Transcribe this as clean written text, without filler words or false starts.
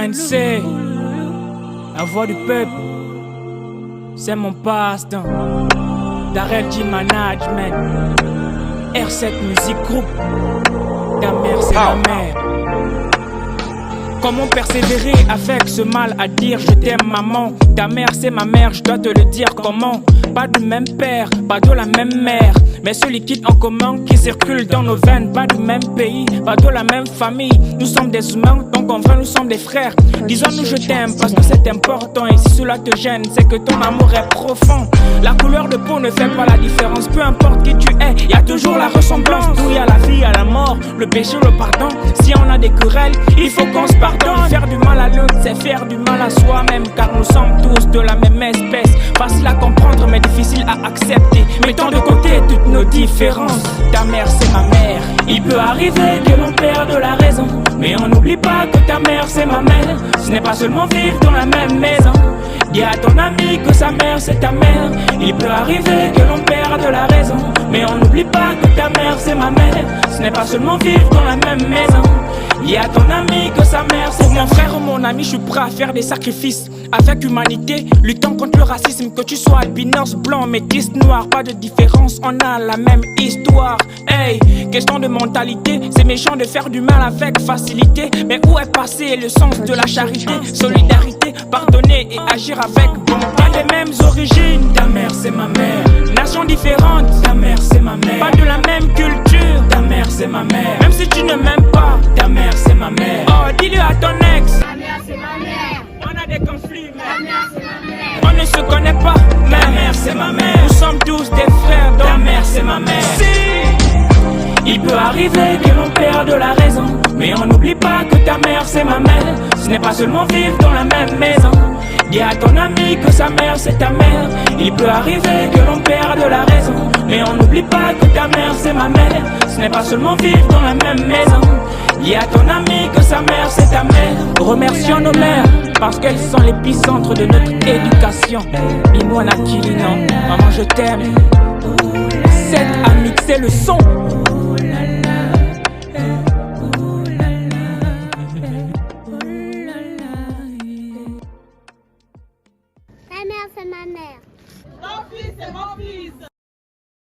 RNC, la voix du peuple, c'est mon passe-temps. Darrell G Management, R7 Music Group, ta mère c'est ma mère. Comment persévérer avec ce mal à dire je t'aime maman? Ta mère c'est ma mère, je dois te le dire comment? Pas du même père, pas de la même mère, mais ce liquide en commun qui circule dans nos veines. Pas du même pays, pas de la même famille. Nous sommes des humains, donc en vrai nous sommes des frères. Disons-nous je t'aime parce que c'est important. Et si cela te gêne, c'est que ton amour est profond. La couleur de peau ne fait pas la différence. Peu importe qui tu es, y a toujours la ressemblance. D'où y a la vie, à la mort, le péché, le pardon. Si on a des querelles, il faut qu'on se pardonne. Faire du mal à l'autre, c'est faire du mal à soi-même. Car nous sommes tous de la même espèce. Facile à comprendre mais difficile à accepter. Mettons de côté toutes nos différences. Ta mère c'est ma mère. Il peut arriver que l'on perde la raison, mais on n'oublie pas que ta mère c'est ma mère. Ce n'est pas seulement vivre dans la même maison. Dis à ton ami que sa mère c'est ta mère. Il peut arriver que l'on perde la raison, mais on n'oublie pas que ta mère c'est ma mère. Ce n'est pas seulement vivre dans la même maison. Dis à ton ami que sa mère c'est mon frère ou mon ami, je suis prêt à faire des sacrifices avec humanité, luttant contre le racisme. Que tu sois albinos, blanc, métis, noir, pas de différence, on a la même histoire. Hey, question de mentalité, c'est méchant de faire du mal avec facilité. Mais où est passé le sens de la charité? Solidarité, pardonner et agir avec bon. Pas les mêmes origines, ta mère c'est ma mère. Nation différente, ta mère c'est ma mère. Pas de la même culture, ta mère c'est ma mère. Même si tu ne m'aimes pas, ta mère c'est ma mère. Oh, dis-le à ton ex, Ta mère c'est ma mère. on a des conflits, mais Ta mère c'est ma mère. on ne se connaît pas. Ta mère c'est ma mère. Nous sommes tous des frères, donc ta mère c'est ma mère. Si il peut arriver que l'on perde la raison, mais on n'oublie pas que ta mère c'est ma mère. Ce n'est pas seulement vivre dans la même maison. Dis à ton ami que sa mère c'est ta mère. Il peut arriver que l'on perde la raison, mais on n'oublie pas que ta mère c'est ma mère. Ce n'est pas seulement vivre dans la même maison. Dis à ton ami que sa mère c'est ta mère. Remercions nos mères parce qu'elles sont l'épicentre de notre éducation. Mimona Kilina, maman je t'aime. Cette amie c'est le son.